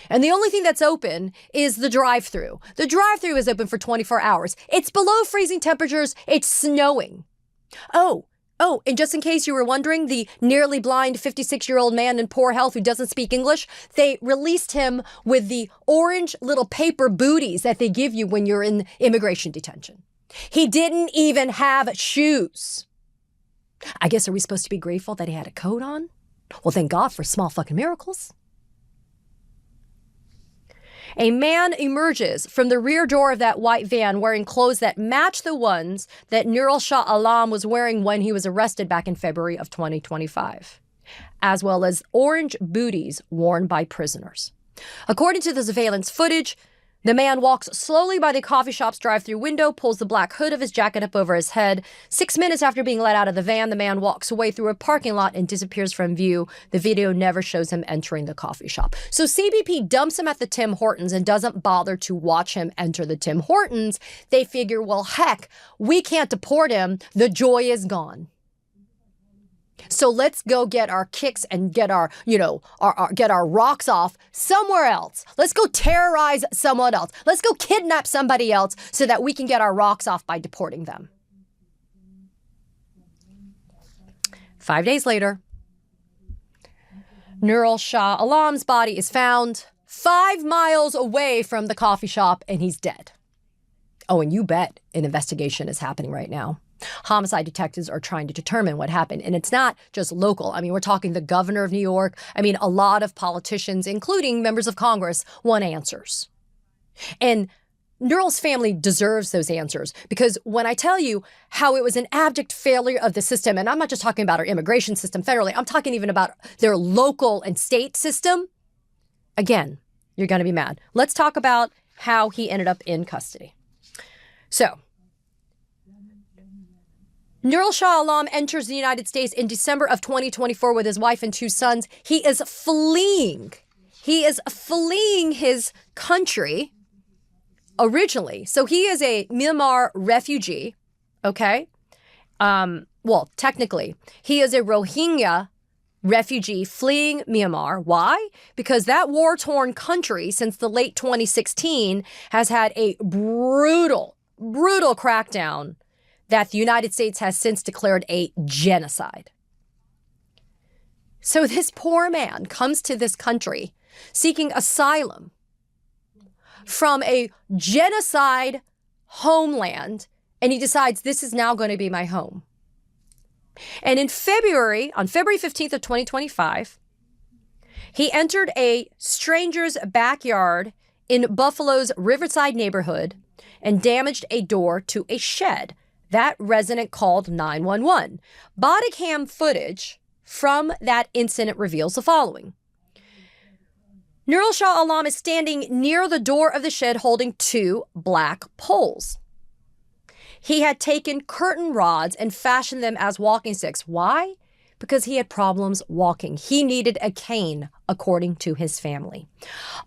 And the only thing that's open is the drive-thru. The drive-thru is open for 24 hours. It's below freezing temperatures. It's snowing. Oh, and just in case you were wondering, the nearly blind 56-year-old man in poor health who doesn't speak English, they released him with the orange little paper booties that they give you when you're in immigration detention. He didn't even have shoes. I guess, are we supposed to be grateful that he had a coat on? Well, thank God for small fucking miracles. A man emerges from the rear door of that white van wearing clothes that match the ones that Nurul Shah Alam was wearing when he was arrested back in February of 2025, as well as orange booties worn by prisoners. According to the surveillance footage, the man walks slowly by the coffee shop's drive-through window, pulls the black hood of his jacket up over his head. 6 minutes after being let out of the van, the man walks away through a parking lot and disappears from view. The video never shows him entering the coffee shop. So CBP dumps him at the Tim Hortons and doesn't bother to watch him enter the Tim Hortons. They figure, well, heck, we can't deport him. The joy is gone. So let's go get our kicks and get our, get our rocks off somewhere else. Let's go terrorize someone else. Let's go kidnap somebody else so that we can get our rocks off by deporting them. 5 days later, Nurul Shah Alam's body is found 5 miles away from the coffee shop, and he's dead. Oh, and you bet an investigation is happening right now. Homicide detectives are trying to determine what happened. And it's not just local. I mean, we're talking the governor of New York. I mean, a lot of politicians, including members of Congress, want answers. And Nurul's family deserves those answers, because when I tell you how it was an abject failure of the system, and I'm not just talking about our immigration system federally, I'm talking even about their local and state system, again, you're going to be mad. Let's talk about how he ended up in custody. So, Nurul Shah Alam enters the United States in December of 2024 with his wife and 2 sons. He is fleeing. He is fleeing his country originally. So he is a Myanmar refugee, okay? Well, technically, he is a Rohingya refugee fleeing Myanmar. Why? Because that war-torn country since the late 2016 has had a brutal crackdown that the United States has since declared a genocide. So this poor man comes to this country seeking asylum from a genocide homeland, and he decides this is now going to be my home. And on February 15th of 2025, he entered a stranger's backyard in Buffalo's Riverside neighborhood and damaged a door to a shed. That resident called 911. Body cam footage from that incident reveals the following. Nurul Shah Alam is standing near the door of the shed holding 2 black poles. He had taken curtain rods and fashioned them as walking sticks. Why? Because he had problems walking. He needed a cane, according to his family.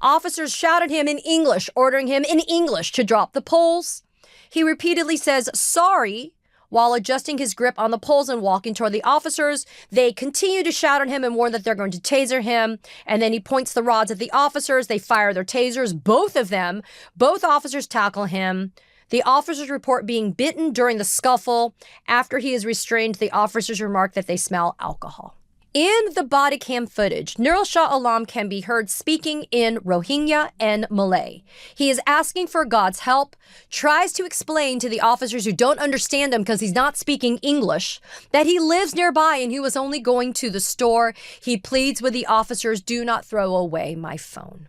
Officers shouted him in English, ordering him in English to drop the poles. He repeatedly says sorry while adjusting his grip on the poles and walking toward the officers. They continue to shout at him and warn that they're going to taser him. And then he points the rods at the officers. They fire their tasers, both of them. Both officers tackle him. The officers report being bitten during the scuffle. After he is restrained, the officers remark that they smell alcohol. In the body cam footage, Nurul Shah Alam can be heard speaking in Rohingya and Malay. He is asking for God's help, tries to explain to the officers who don't understand him because he's not speaking English, that he lives nearby and he was only going to the store. He pleads with the officers, do not throw away my phone.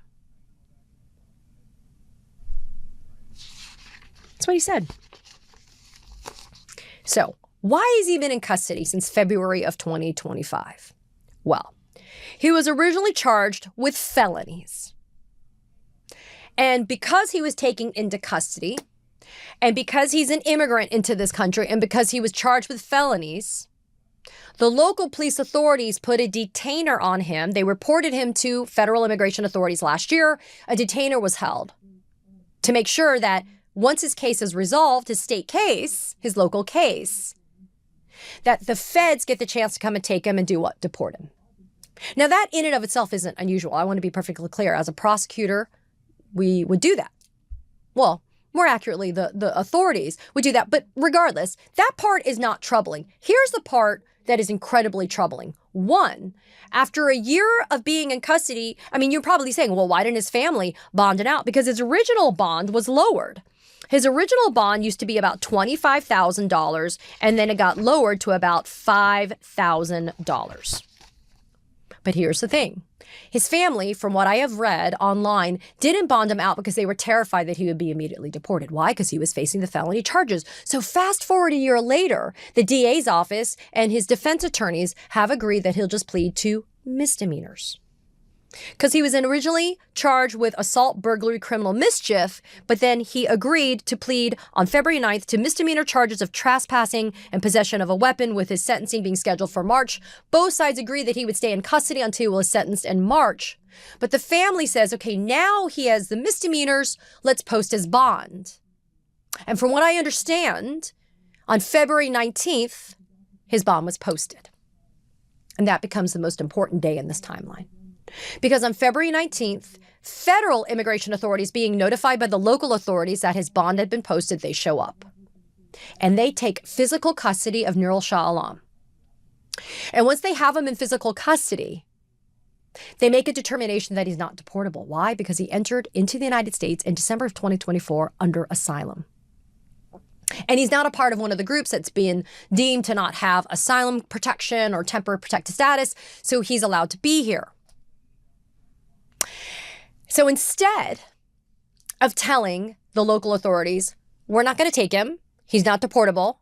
That's what he said. So, why has he been in custody since February of 2025? Well, he was originally charged with felonies. And because he was taken into custody, and because he's an immigrant into this country, and because he was charged with felonies, the local police authorities put a detainer on him. They reported him to federal immigration authorities last year. A detainer was held to make sure that once his case is resolved, his state case, his local case, that the feds get the chance to come and take him and do what? Deport him. Now, that in and of itself isn't unusual. I want to be perfectly clear. As a prosecutor, we would do that. Well, More accurately, the authorities would do that. But regardless, that part is not troubling. Here's the part that is incredibly troubling. One, after a year of being in custody, I mean, you're probably saying, well, why didn't his family bond it out? Because his original bond was lowered. His original bond used to be about $25,000, and then it got lowered to about $5,000. But here's the thing. His family, from what I have read online, didn't bond him out because they were terrified that he would be immediately deported. Why? Because he was facing the felony charges. So fast forward a year later, the DA's office and his defense attorneys have agreed that he'll just plead to misdemeanors. Because he was originally charged with assault, burglary, criminal mischief, but then he agreed to plead on February 9th to misdemeanor charges of trespassing and possession of a weapon, with his sentencing being scheduled for March. Both sides agreed that he would stay in custody until he was sentenced in March. But the family says, okay, now he has the misdemeanors, let's post his bond. And from what I understand, on February 19th, his bond was posted. And that becomes the most important day in this timeline. Because on February 19th, federal immigration authorities, being notified by the local authorities that his bond had been posted, they show up. And they take physical custody of Nurul Shah Alam. And once they have him in physical custody, they make a determination that he's not deportable. Why? Because he entered into the United States in December of 2024 under asylum. And he's not a part of one of the groups that's been deemed to not have asylum protection or temporary protected status, so he's allowed to be here. So instead of telling the local authorities, we're not going to take him, he's not deportable,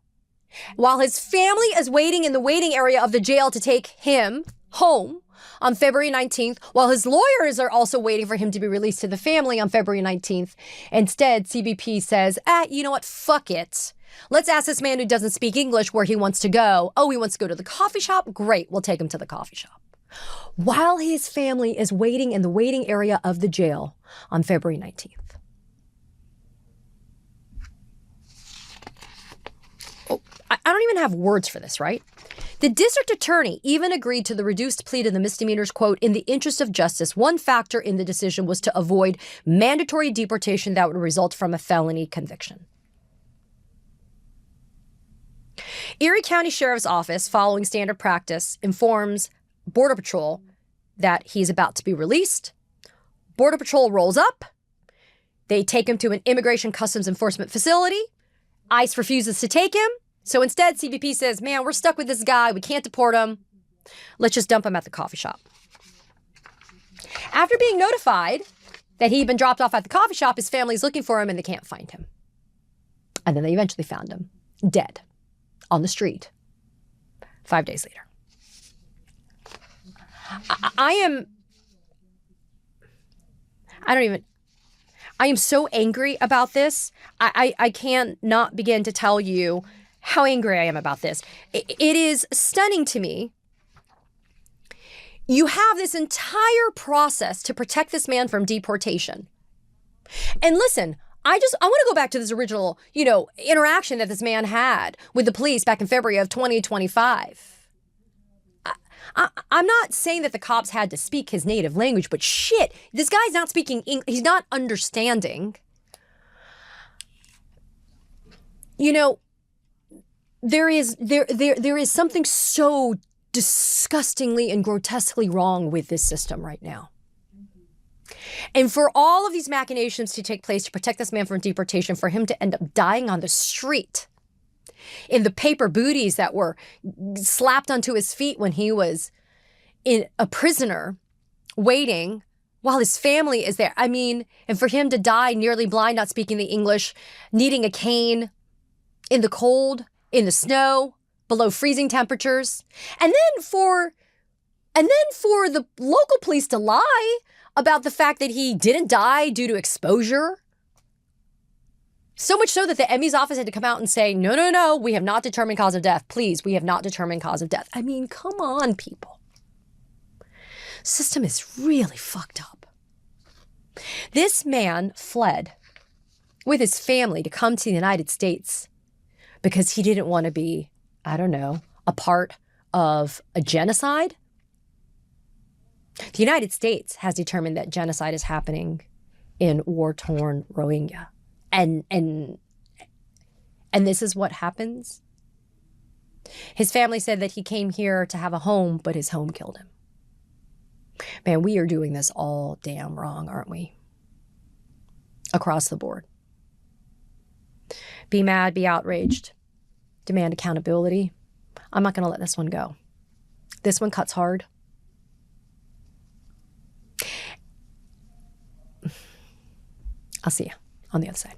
while his family is waiting in the waiting area of the jail to take him home on February 19th, while his lawyers are also waiting for him to be released to the family on February 19th, instead, CBP says, you know what, fuck it. Let's ask this man who doesn't speak English where he wants to go. Oh, he wants to go to the coffee shop? Great, we'll take him to the coffee shop. While his family is waiting in the waiting area of the jail on February 19th. Oh, I don't even have words for this, right? The district attorney even agreed to the reduced plea to the misdemeanors, quote, in the interest of justice. One factor in the decision was to avoid mandatory deportation that would result from a felony conviction. Erie County Sheriff's Office, following standard practice, informs Border Patrol that he's about to be released. Border Patrol rolls up. They take him to an Immigration Customs Enforcement facility. ICE refuses to take him. So instead, CBP says, man, we're stuck with this guy. We can't deport him. Let's just dump him at the coffee shop. After being notified that he'd been dropped off at the coffee shop, his family's looking for him and they can't find him. And then they eventually found him dead on the street 5 days later. I am so angry about this. I can't not begin to tell you how angry I am about this. It is stunning to me. You have this entire process to protect this man from deportation. And listen, I want to go back to this original, interaction that this man had with the police back in February of 2025. I'm not saying that the cops had to speak his native language, but shit, this guy's not speaking English. He's not understanding. There is something so disgustingly and grotesquely wrong with this system right now. And for all of these machinations to take place to protect this man from deportation, for him to end up dying on the street in the paper booties that were slapped onto his feet when he was a prisoner waiting while his family is there. I mean, and for him to die nearly blind, not speaking the English, needing a cane in the cold, in the snow, below freezing temperatures. And then for the local police to lie about the fact that he didn't die due to exposure. So much so that the ME's office had to come out and say, no, we have not determined cause of death. Please, we have not determined cause of death. I mean, come on, people. System is really fucked up. This man fled with his family to come to the United States because he didn't want to be, a part of a genocide. The United States has determined that genocide is happening in war-torn Rohingya. And this is what happens. His family said that he came here to have a home, but his home killed him. Man, we are doing this all damn wrong, aren't we? Across the board. Be mad, be outraged, demand accountability. I'm not going to let this one go. This one cuts hard. I'll see you on the other side.